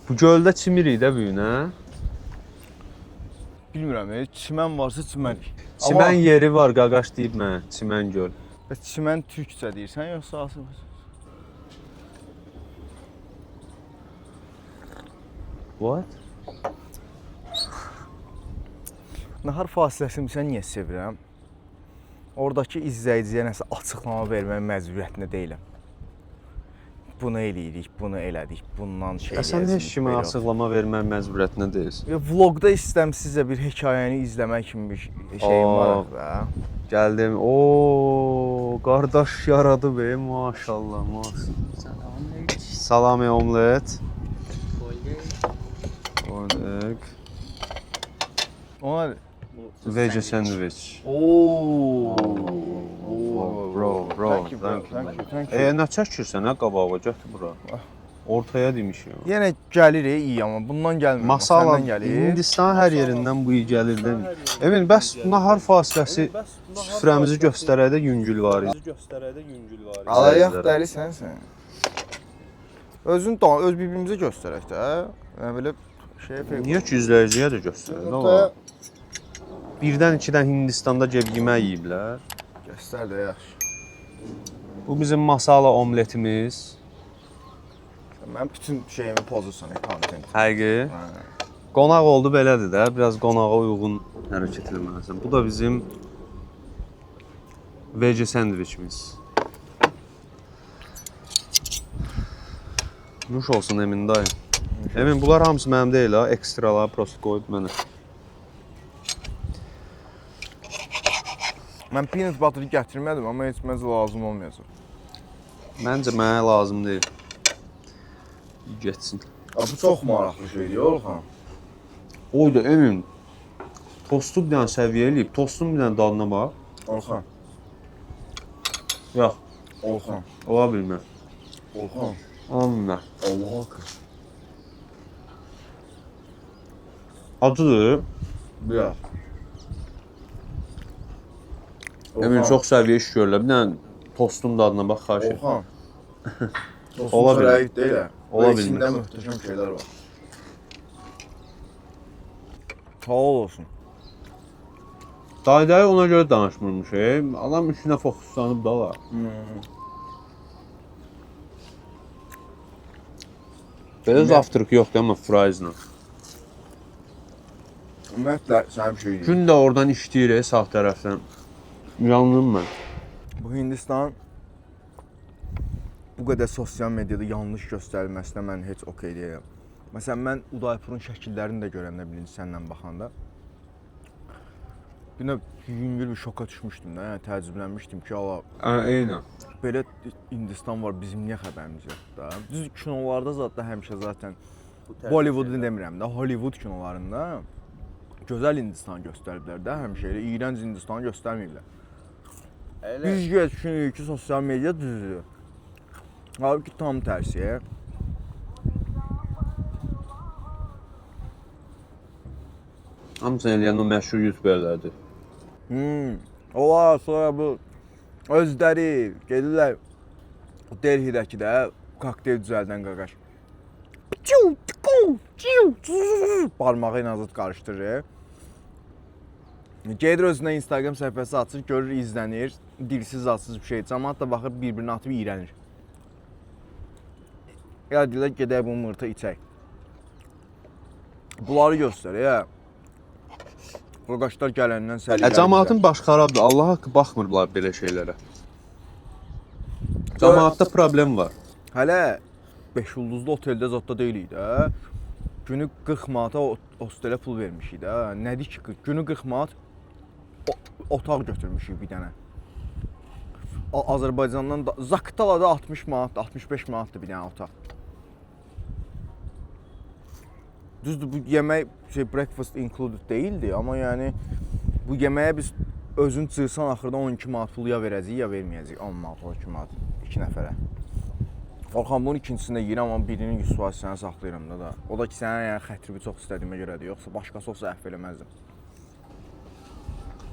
Bu göldə çimirik də bu gün, hə? Bilmirəm, çimən varsa çimərik. Çimən yeri var, qaqaş deyib mənə, çimən göl. Çimən türkcə deyirsən, yoxsa asıl? What? Nahar fasiləsini sən niyə sevirəm? Oradakı izləyiciyə nəsə açıqlama vermək məcburiyyətində deyiləm. Bunu eləyirik, bunu elədik, bundan şey eləyəcək. Sən heç kimə açıqlama vermək məcburiyyətində deyilsən. Vlogda istəmsizcə bir hekayəni izləmək kimi bir şeyim var da. Gəldim. Oo, qardaş yaradı be, maşallah, maşallah. Salami omlet. Oynayıq. Ona Veggie sandwich. Oo. Bro. Thank you. Nə çəkirsən, hə, qabağa, gətir bura. Ortaya demişim. Yenə gəlir iyi amma bundan gəlmir. Masala, Səndən gəlir. Hindistan hər yerindən bu iyi gəlir demək. Emin, bəs nahar fasiləsi süfrəmizi göstərək də yüngül var idi. Alayaq dəlisən sən. Öz bir-birimizə göstərək də. Yəni belə Niyə ki izləyiciyə də göstərək də? Birdən ikidən Hindistanda yemək yeyiblər. Göstər də yaxşı. Bu bizim masala omletimiz. Mən bütün şeyimi pozursan, content. Həqiqi. Qonaq oldu belədir də, biraz qonağa uyğun hərəkət etməlisən. Bu da bizim veggie sandvichimiz. Nuş olsun Emin dayı. Emin, bunlar hamısı mənim deyil ha, ekstralar prosto qoyub mənə. Mən peanut butter gətirmədim, amma heç məncə lazım olmayacaq. Məncə mənə lazım deyil. Getsin. Bu çox maraqlı şeydir, Orxan. Oy da Emin, tostu bir dənə səviyyə eləyib, tostun bir dənə dadına bax. Orxan. Yox, Orxan. ola bilmər. Orxan. Ola bilmər. Allah haqqı. Acıdır. Biraz. Emin, çox səviyyə iş görürlər. Bir dənə tostun dadına bax, xahiş et. Orxan. Ola bilər. Deyil. Ola İçində bilmir. möhtəşəm şeylər var. Sağ olsun. Dayı ona görə danışmırmış. Adam işinə fokuslanıb da var. Belə zavtrıq yoxdur, amma frieslə. Ümumiyyətlə, sənin bir şey deyil. Gün də oradan işləyir, sağ tərəfdən. Yandım mən. Bu Hindistan bu qədər sosial mediada yanlış göstərilməsinə mən heç okey deyirəm. Məsələn, mən Udaipurun şəkillərini də görəndə birinci səndən baxanda bir yüngül bir şoka düşmüşdüm də, yəni təəccüblənmişdim ki, Eynən. belə Hindistan var, bizim niyə xəbərimiz yoxdur da. Düz kinolarda həmişə zaten Bollywood demirəm də, Hollywood kinolarında gözəl Hindistan göstəriblər də, həmişə elə iyrənc Hindistan göstərməyiblər. Biz düşünürük ki, sosial media düzdür. Halbuki tam tərsi. Hamısını eləyən o məşhur youtuberlərdir. Olar, sonra bu özləri gedirlər Delhidəki də kokteyl düzəldən qaqaş. Barmağı ilə azad qarışdırır. Gedir özünə Instagram səhifəsi açır, görür, izlənir, dilsiz, zadsız bir şey. Cəmaət də baxır, bir-birini atıb iyrənir. Ya deyirlər, gedək bu mırtı içək. Bunları göstərir, ya. Qaqaşlar gələndən səliqəli. Cəmaatın baş xarabdır. Allah haqqı baxmırlar belə şeylərə. Cəmaatda problem var. Hələ 5 ulduzlu oteldə zətdə deyilik də. Günü 40 manata ostelə pul vermişik də. Nədir ki, günü 40 manat otaq götürmüşük bir dənə. Azərbaycandan da Zaqatalada 60 manat, 65 manatdır bir dənə otaq. Düzdür, bu yemək breakfast included deyildi, amma yəni bu yeməyə biz özün cırsan axırda 12 manat pul ya verəcəyik, ya verməyəcəyik. 10 manat, 12 manat 2 nəfərə. Orxan bunun ikincisini də yeyirəm, amma birinin 100% sənə saxlayıram da. O da ki, sənə yəni xətribi çox istədiyimə görədir, yoxsa başqası olsa əhv eləməzdim.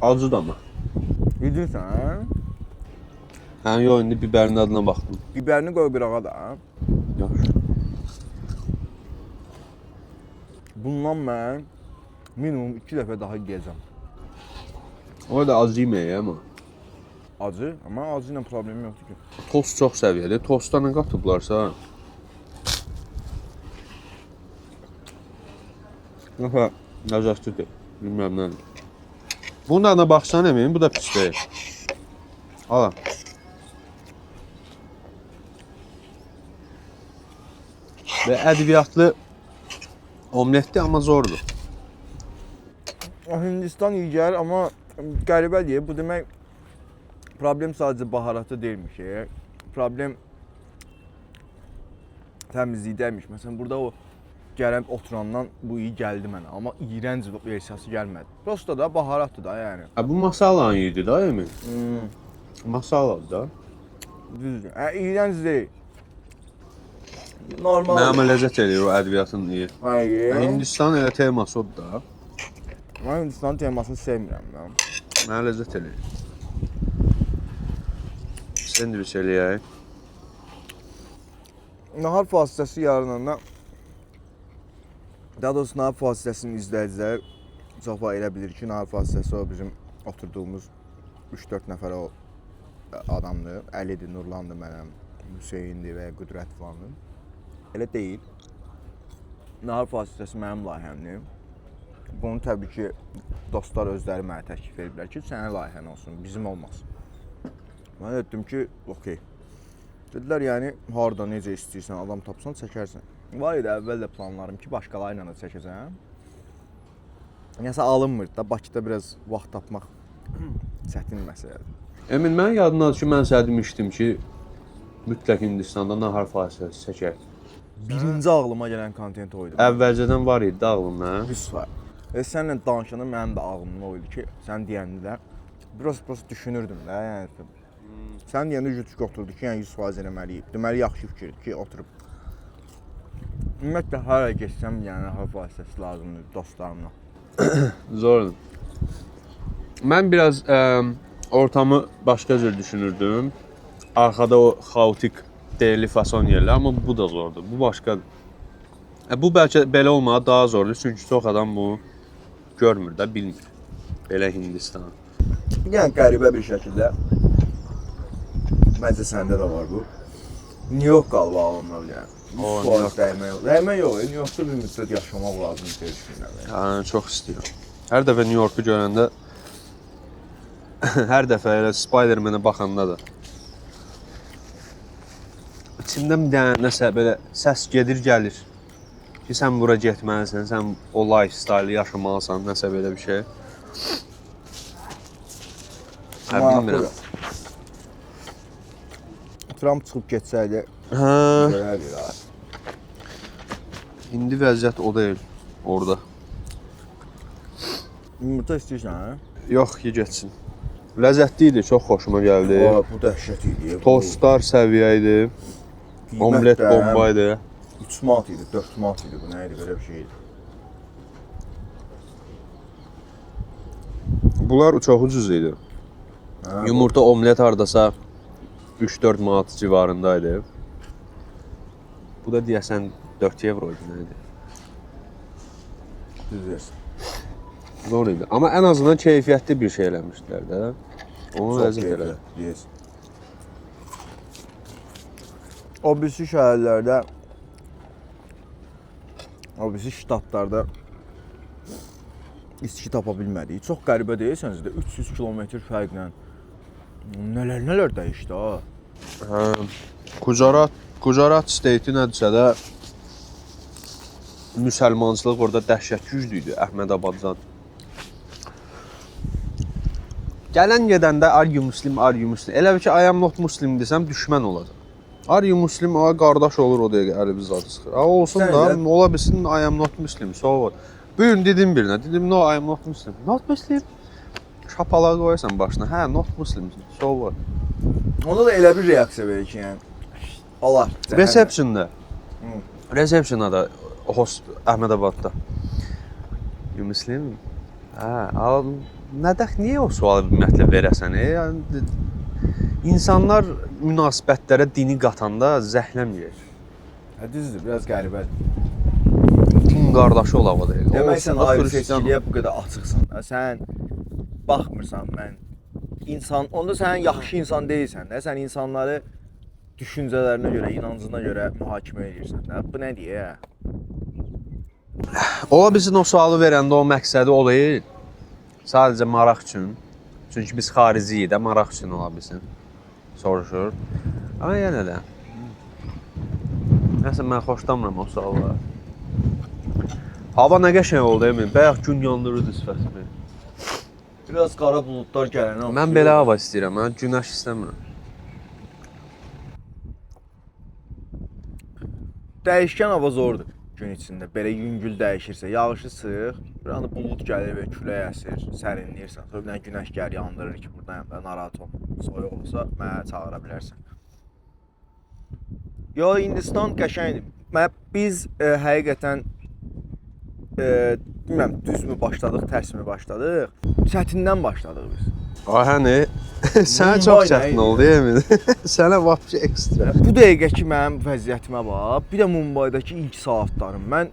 Acı da mı? Yedirsən, hə? Hə, yox, indi bibərin adına baxdım. Bibərini qoy qırağa da. Yaxşı. bundan mən minimum 2 dəfə daha yeyəcəm. O da az yemək amma. Acı, amma acı ilə problem yoxdur ki. Tost çox səviyyəli. Tosta nə qatıblarsa. Nəfə ləzzətlidir. Bilməm nədir. Bunun dadına baxsan əmin, bu da pis deyil. Ala. Və ədviyyatlı omletdir, amma zordur. Hindistan iyi gəlir, amma qəribədir. Bu demək, problem sadəcə baharatı deyilmiş. Problem təmizlikdəymiş. Məsələn, burada o gələn oturandan bu iyi gəldi mənə, amma iyrənc versiyası gəlmədi. Prosta da baharatdır da, yəni. Bu masalanı idi da, Emin. Masaladır da. Düzdür. İyrənc deyil. Normal. Mənə ləzzət eləyir o ədviyyatın iyi. Hayır. Hindistan elə teması odur da. Mən Hindistan temasını sevmirəm. Mənə ləzzət eləyir. Sendviç eləyək. Nahar fasiləsiz yarınanda, daha doğrusu nahar fasiləsinin izləyicilər çox vaxt elə bilir ki, nahar fasiləsi o bizim oturduğumuz 3-4 nəfər o adamdır. Əlidir, Nurlandır mənim, Hüseyndir və ya Qüdrət falandır. Elə deyil. Nahar fasiləsi mənim layihəmdir. Bunu təbii ki, dostlar özləri mənə təklif ediblər ki, sənin layihən olsun, bizim olmasın. Mən etdim ki, okey. Dedilər, yəni, harada, necə istəyirsən, adam tapsan, çəkərsən. Var idi, əvvəl də planlarım ki, başqalarıyla da çəkəcəm. Nəsə alınmırdı da, Bakıda biraz vaxt tapmaq çətin məsələdir. Emin, mən yadımdadır ki, mən sənə demişdim ki, mütləq Hindistanda nahar fasiləsi çəkək. Birinci ağlıma gələn kontent oydu. Əvvəlcədən var idi ağlımda. 100%. Sənlə danışanda mənim də ağlımda oydu ki, sən deyəndə biraz düşünürdüm də, yəni. Sən deyəndə cütük oturdu ki, yəni 100% eləməliyik. Deməli, yaxşı fikirdir ki, oturub. Ümumiyyətlə, hara geçsəm, yəni nahar fasiləsi lazımdır dostlarımla. Zordur. Mən biraz ortamı başqa cür düşünürdüm. Arxada o xaotik deyirli fason yerlər, amma bu da zordur. Bu başqadır. Bu bəlkə belə olmağa daha zordur, çünki çox adam bunu görmür də, bilmir. Belə Hindistan. Yəni qəribə bir şəkildə, məncə səndə də var bu. New York qalıb ağlımdan yəni. Dəymək yox, New Yorkda bir müddət yaşamaq lazımdır deyə düşünürəm. Yəni, çox istəyirəm. Hər dəfə New Yorku görəndə, hər dəfə elə Spider-Man-ə baxanda da İçimdən bir dənə nəsə belə səs gedir, gəlir ki, sən bura getməlisən, sən o lifestyle yaşamalısan, nəsə belə bir şey. Bilmirəm. Trump çıxıb getsəydi, görərdik ha. İndi vəziyyət o deyil, orada. Yumurta istəyirsən, hə? Yox ki, getsin. Ləzzətli idi, çox xoşuma gəldi. Bu dəhşət idi. Tostlar səviyyə idi. Omlet bomba idi. 3 manat idi, 4 manat idi, bu nə idi, belə bir şey idi. Bunlar çox ucuz idi. Yumurta omlet hardasa 3-4 manat civarındaydı. Bu da deyəsən 4 evro idi, nə idi? Düz deyirsən. Zor idi. Amma ən azından keyfiyyətli bir şey eləmişdilər də. Onu ləzzət elədi. Deyirsən. O birisi şəhərlərdə, o birisi ştatlarda içki tapa bilmədik. Çox qəribə deyilsəniz də 300 kilometr fərqlə nələr dəyişdi ha. Gujarat State nədirsə də müsəlmançılıq orada dəhşət güclü idi, Əhmədabaddan. Gələn gedəndə are you Muslim, are you Muslim. Elə bir ki, I am not Muslim desəm düşmən olacaq. Are you Muslim, o qardaş olur o dəqiqə əli zadı çıxır. Olsun da, ola bilsin I am not Muslim, so what. Bu gün dedim birinə, dedim no I am not Muslim. Not Muslim. Şapalağı qoyarsan başına, hə not Muslim, so what. Onda da elə bir reaksiya verir ki, yəni Allah. Receptionda da host Əhmədabadda. You Muslim? Hə, niyə o sualı ümumiyyətlə verəsən? Yəni İnsanlar münasibətlərə dini qatanda zəhləm yeyir. Düzdür, biraz qəribədir. Din qardaşı olaq o dəqiqə. Demək sən ayrı Xristian seçkiliyə bu qədər açıqsan da. Sən baxmırsan mən onda sən yaxşı insan deyilsən də. Sən insanları düşüncələrinə görə, inancına görə mühakimə edirsən də. Bu nə deyə? Ola bilsin o sualı verəndə o məqsədi o deyil. Sadəcə maraq üçün. Çünki biz xariciyik də, maraq üçün ola bilsin. Soruşur. Amma yenə də. Nəsə mən xoşlamıram o sualları. Hava nə qəşəng oldu Emin. Bayaq gün yandırırdı sifətimi. Biraz qara buludlar gələnə. Mən belə hava istəyirəm, mən günəş istəmirəm. Dəyişkən hava zordur gün içində. Belə yüngül dəyişirsə, yağışı sıx, bir anda bulud gəlir və külək əsir, sərinləyirsən. Sonra bir dənə günəş gəlir, yandırır ki, buradan narahat olma. Soyuq olsa mənə çağıra bilərsən. Yo, Hindistan qəşəngdir. Biz həqiqətən bilmirəm, düzmü başladıq, tərsmi başladıq? Çətindən başladıq biz. Həni, sənə çox çətin oldu, Emin. Sənə vapşı ekstra. Bu dəqiqəki mənim vəziyyətimə bax. Bir də Mumbaydakı ilk saatlarım. Mən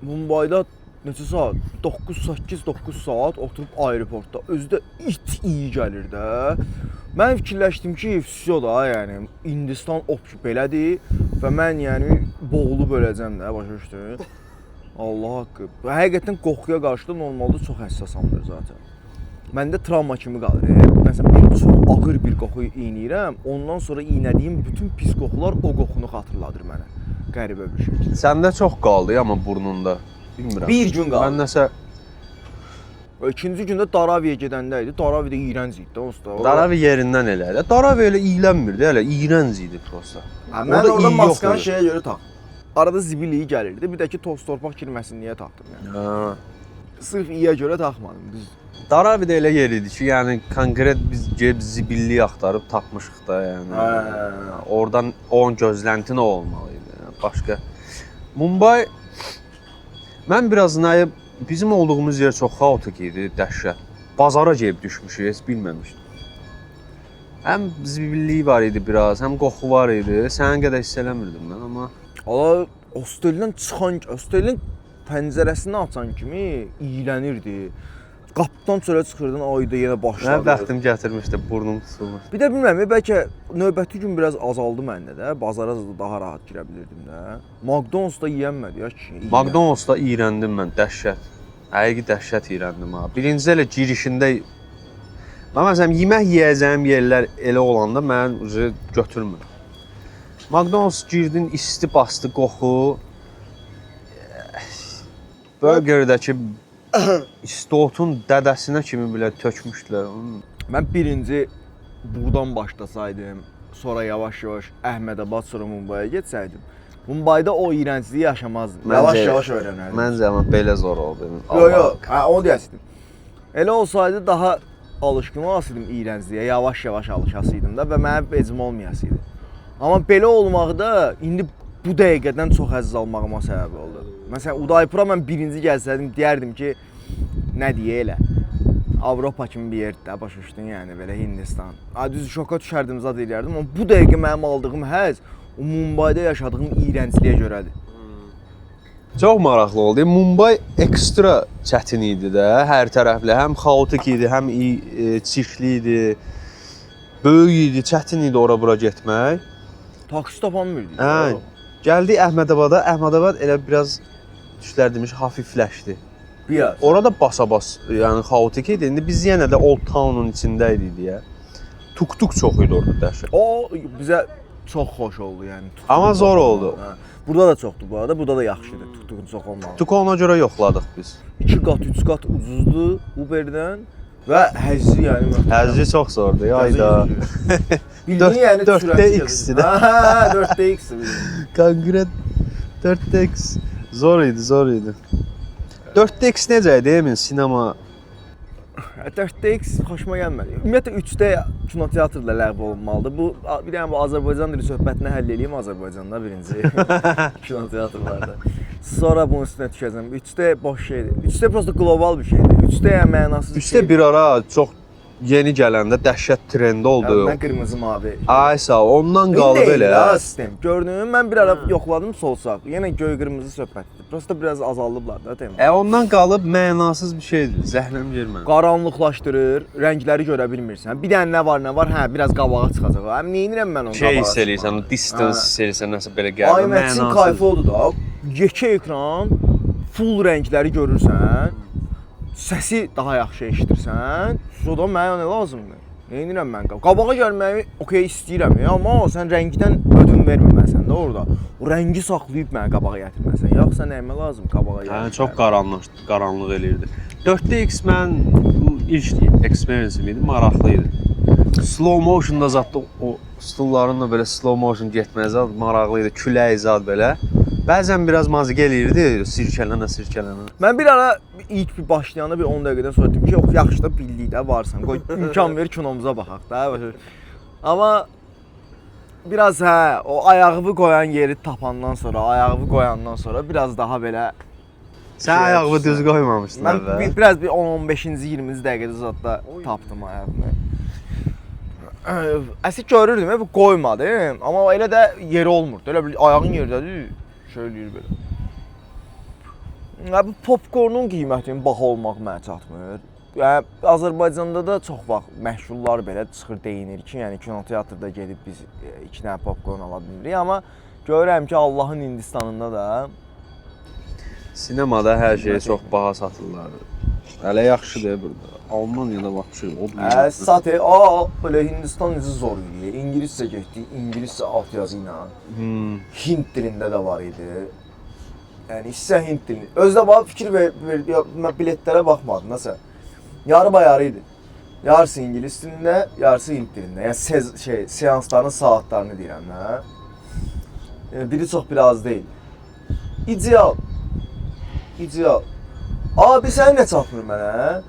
Mumbayda neçə saat? 9 saat oturub aeroportda. Özü də it iyi gəlir də. Mən fikirləşdim ki, füsyo da, yəni Hindistan belədir və mən yəni boğulub öləcəm də, başa düşdün? Allah haqqı. Həqiqətən qoxuya qarşı da normalda çox həssasamdır zaten. Məndə travma kimi qalır. Məsələn, çox ağır bir qoxu iynəyirəm, ondan sonra iynədiyim bütün pis qoxular o qoxunu xatırladır mənə. Qəribə bir şey. Səndə çox qaldı amma burnunda. Bilmirəm. Bir gün qaldı. Mən nəsə İkinci gündə Daraviyə gedəndə idi. Daravi də iyrənc idi onsuz da. Daravi yerindən elə. Daravi elə iylənmirdi, elə iyrənc idi prosta. Mən orada maskanı şeyə görə taxdım. Arada zibil iyi gəlirdi. Bir də ki, toz torpaq girməsin deyə taxdım yəni. Sırf iyiyə görə taxmadım. Düz. Daravi də elə yer idi ki, yəni konkret biz gəlib zibilliyi axtarıb tapmışıq da, yəni. Oradan onun gözlənti nə olmalı idi? Yəni, başqa. Mumbai mən biraz nəyə bizim olduğumuz yer çox xaotik idi, dəhşət. Bazara gəlib düşmüşük, heç bilməmişdim. Həm zibilliyi var idi biraz, həm qoxu var idi. Sənin qədər hiss eləmirdim mən, amma Ala hosteldən çıxan, hostelin pəncərəsini açan kimi iylənirdi. Qapıdan çölə çıxırdın, ayda yenə başladı. Mən bəxtim gətirmişdi, burnum tutulmuş. Bir də bilmirəm, bəlkə növbəti gün biraz azaldı məndə də. Bazara daha rahat girə bilirdim də. McDonald's-da yeyənmədi ya ki. McDonald's-da iyrəndim mən, dəhşət. Həqiqi dəhşət iyrəndim ha. Birinci elə girişində mən məsələn yemək yeyəcəyim yerlər elə olanda mən götürmür. McDonald's girdin, isti bastı qoxu. Burgerdəki istotun dədəsinə kimi belə tökmüşdülər onu. Mən birinci buradan başlasaydım, sonra yavaş-yavaş Əhmədabad, sonra Mumbaya getsəydim, Mumbayda o iyrəncliyi yaşamazdım. Yavaş-yavaş öyrənərdim. Məncə amma belə zor oldu. Yox, onu deyəsən. Elə olsaydı daha alışqın olasaydım iyrəncliyə, yavaş-yavaş alışasıydım da və mənə vecim olmayasıydı. Amma belə olmaqda indi bu dəqiqədən çox həzz almağıma səbəb oldu. Məsələn, Udaipura mən birinci gəlsəydim, deyərdim ki, nə deyə elə? Avropa kimi bir yerdə, başa düşdün, yəni belə Hindistan. Düz şoka düşərdim, zad eləyərdim, amma bu dəqiqə mənim aldığım həzz o Mumbayda yaşadığım iyrəncliyə görədir. Çox maraqlı oldu. Mumbai ekstra çətin idi də, hər tərəfli. Həm xaotik idi, həm çirkli idi, böyük idi, çətin idi ora-bura getmək. Taksi tapanmırdı. Hə. Gəldik Əhmədabada. Əhmədabad elə biraz düşlər demiş hafifləşdi. Biraz. Orada basa-bas, yəni xaotik idi. İndi biz yenə də Old Town-un içində idik deyə. Tuk-tuk çox idi orada dəhşət. O bizə çox xoş oldu, yəni. Amma zor oldu. Hə. Burada da çoxdur bu arada, burada da yaxşıdır tuk-tukun çox olmağı. Tuk ona görə yoxladıq biz. 2 qat, 3 qat ucuzdur Uberdən və həzzi yəni. Həzzi çox zordur, ayda. Bildiyin yəni 4DX-dir. Hə, 4DX-dir. Konkret 4DX zor idi. 4DX necə idi Emin sinema? 4DX xoşuma gəlmədi. Ümumiyyətlə 3D kinoteatrda ləğv olunmalıdır. Bu bir dənə bu Azərbaycan dili söhbətini həll eləyim Azərbaycanda birinci kinoteatrlarda. Sonra bunun üstünə düşəcəm. 3D boş şeydir. 3D prosta qlobal bir şeydir. 3D yəni mənasız bir 3D bir ara çox yeni gələndə dəhşət trendi oldu. Mən qırmızı mavi. Ay sağ ol, ondan qalıb İndi elə. ha sistem. Gördüm, mən bir ara yoxladım sol sağ. Yenə göy qırmızı söhbətdir. Prosta biraz azaldıblar da tema. Ondan qalıb mənasız bir şeydir. Zəhləm girmə. Qaranlıqlaşdırır, rəngləri görə bilmirsən. Bir dənə nə var, hə, biraz qabağa çıxacaq. Həm nə edirəm mən onu qabağa? Şey hiss eləyirsən, distance hiss eləyirsən, nəsə belə gəlir. IMAX-in kayfı odur da. Yekə ekran, full rəngləri görürsən. Səsi daha yaxşı eşidirsən. Soda mənə nə lazımdır? Nə edirəm mən? Qabağa gəlməyi okey istəyirəm, amma sən rəngdən ödün verməməsən də orada. O rəngi saxlayıb mənə qabağa gətirməsən. Yoxsa nəyimə lazım qabağa gəlmək? Hə, çox qaranlıq eləyirdi. 4DX mən ilk experience-im idi, maraqlı idi. Slow motion-da zətdə o stulların da belə slow motion getməyi zad maraqlı idi, külək zad belə. Bəzən biraz mazıq eləyirdi, sirkələnə. Mən bir ara ilk bir başlayanda bir 10 dəqiqədən sonra dedim ki, yox, yaxşı da bildikdə varsan. Qoy imkan ver kinomuza baxaq da. Amma biraz hə, o ayağımı qoyan yeri tapandan sonra, ayağımı qoyandan sonra biraz daha belə Sən ayağımı düz qoymamışdın əvvəl. Mən biraz bir 10-15-ci 20-ci dəqiqədə zətdə tapdım ayağımı. Əsl görürdüm, bu qoymadım, amma elə də yeri olmurdu. Elə bir ayağın yerdədir, şöyle eləyir belə. Bu popcornun qiymətinin baha olmaq mənə çatmır. Yəni Azərbaycanda da çox vaxt məşhurlar belə çıxır deyinir ki, yəni kinoteatrda gedib biz 2 dənə popcorn ala bilirik, amma görürəm ki, Allahın Hindistanında da sinemada hər şey çox baha satırlar. Hələ yaxşıdır burada. Almaniyada baxmışıq, o da. Satı, belə Hindistan necə zor idi. İngiliscə getdik, ingiliscə altyazı ilə. Hind dilində də var idi. Yəni hissə Hind dilində. Özdə bax fikir ver, mən biletlərə baxmadım nəsə. Yarı bayarı idi. Yarısı ingilis dilində, yarısı Hind dilində. Yəni seansların saatlarını deyirəm də. Yəni biri çox, biri az deyil. İdeal. İdeal. Abi sən nə çatmır mənə?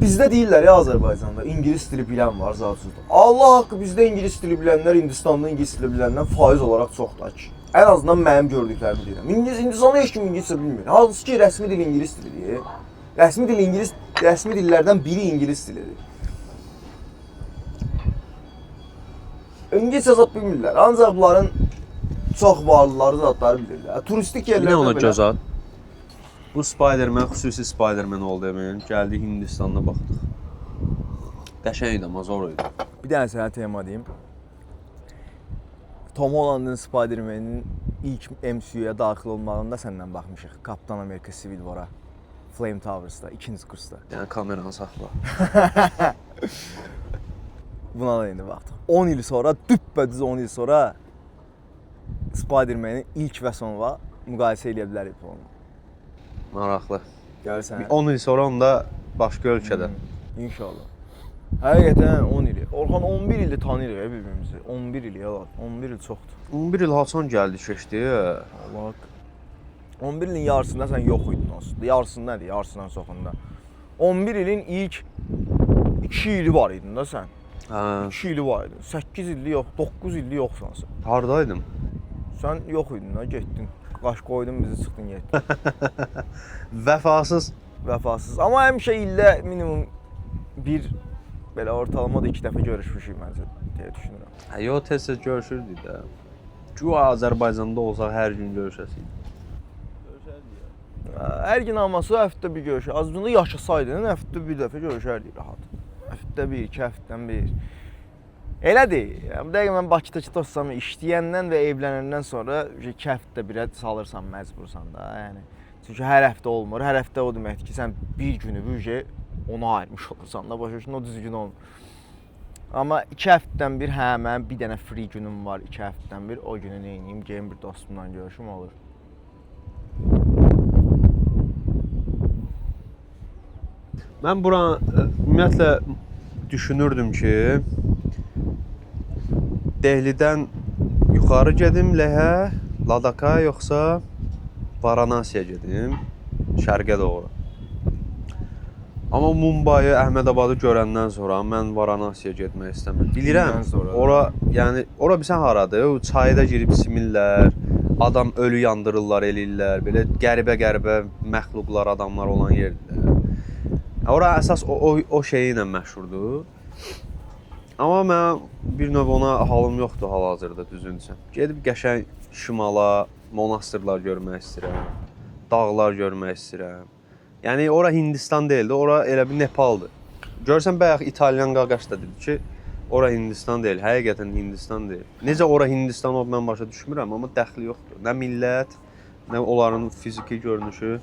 Bizdə deyirlər ya Azərbaycanda, ingilis dili bilən var zaten. Allah haqqı bizdə ingilis dili bilənlər Hindistanda ingilis dili bilənlər faiz olaraq çoxdur ki. Ən azından mənim gördüklərimi deyirəm. Hindistanda heç kim ingiliscə bilmir. Halbuki ki, rəsmi dil ingilis dilidir. Rəsmi dillərdən biri ingilis dilidir. İngiliscə zat bilmirlər. Ancaq bunların çox varlıları zatları bilirlər. Turistik yerlərdə belə. Nə ona göz at? Bu Spider-Man xüsusi Spider-Man oldu deməyin. Gəldik Hindistanda baxdıq. Qəşəng idi, amma zor idi. Bir dənə sənə tema deyim. Tom Holland'ın Spider-Man'in ilk MCU-ya daxil olmağında səndən baxmışıq. Kaptan Amerika Civil War-a. Flame Towers'da, ikinci kursda. Yəni kameranı saxla. Buna da indi baxdıq. 10 il sonra, düppədüz 10 il sonra Spider-Man'in ilk və sonuna müqayisə edə bilərik onu. Maraqlı. Görürsən? 10 il sonra onda başqa ölkədə. İnşallah. Həqiqətən 10 il. Orxan 11 ildir tanıyırıq bir-birimizi. 11 il yalan. 11 il çoxdur. 11 il haçan gəldi keçdi? Allah. 11 ilin yarısında sən yox idin aslında. Yarısında nədir? Yarısından çoxunda. 11 ilin ilk 2 ili var idin da sən. Hə. 2 ili var idin. 8 illi yox, 9 illi yoxsan sən. Hardaydım? Sən yox idin da, getdin. Qaş qoydun bizi çıxdın getdin. Vəfasız. Vəfasız. Amma həmişə ildə minimum bir belə ortalama da 2 dəfə görüşmüşük məncə deyə düşünürəm. Hə, yo tez-tez görüşürdük də. Güya Azərbaycanda olsaq hər gün görüşəsidik. Hər gün olmasa həftədə bir görüşər. Azcında yaşasaydın həftədə bir dəfə görüşərdik rahat. Həftədə bir, 2 həftədən bir. Elədir. Bu dəqiqə mən Bakıdakı dostlarımla işləyəndən və evlənəndən sonra 2 həftədə birə salırsan məcbursan da. Yəni çünki hər həftə olmur. Hər həftə o deməkdir ki, sən bir günü büdcə ona ayırmış olursan da, başa düşürsən, o düzgün olmur. Amma 2 həftədən bir, hə, mənim bir dənə free günüm var, 2 həftədən bir, o günü nə edeyim, gəlin bir dostumla görüşüm olur. Mən bura ümumiyyətlə düşünürdüm ki, Dehlidən yuxarı gedim Lehə, Ladaka yoxsa Varanasiya gedim, şərqə doğru. Amma Mumbayı, Əhmədabadı görəndən sonra mən Varanasiya getmək istəmirəm. Bilirəm, ora bilsən haradır? O çayda girib simirlər, adam ölü yandırırlar, eləyirlər, belə qəribə-qəribə məxluqlar, adamlar olan yerdir. Ora əsas o şeyi ilə məşhurdur. Amma mən bir növ ona halım yoxdur hal-hazırda düzünü desəm. Gedib qəşəng şimala, monastırlar görmək istəyirəm. Dağlar görmək istəyirəm. Yəni ora Hindistan deyildi, ora elə bir Nepaldır. Görsən bayaq İtalyan qaqaş da dedi ki, ora Hindistan deyil, həqiqətən Hindistan deyil. Necə ora Hindistan olub mən başa düşmürəm, amma dəxli yoxdur. Nə millət, nə onların fiziki görünüşü.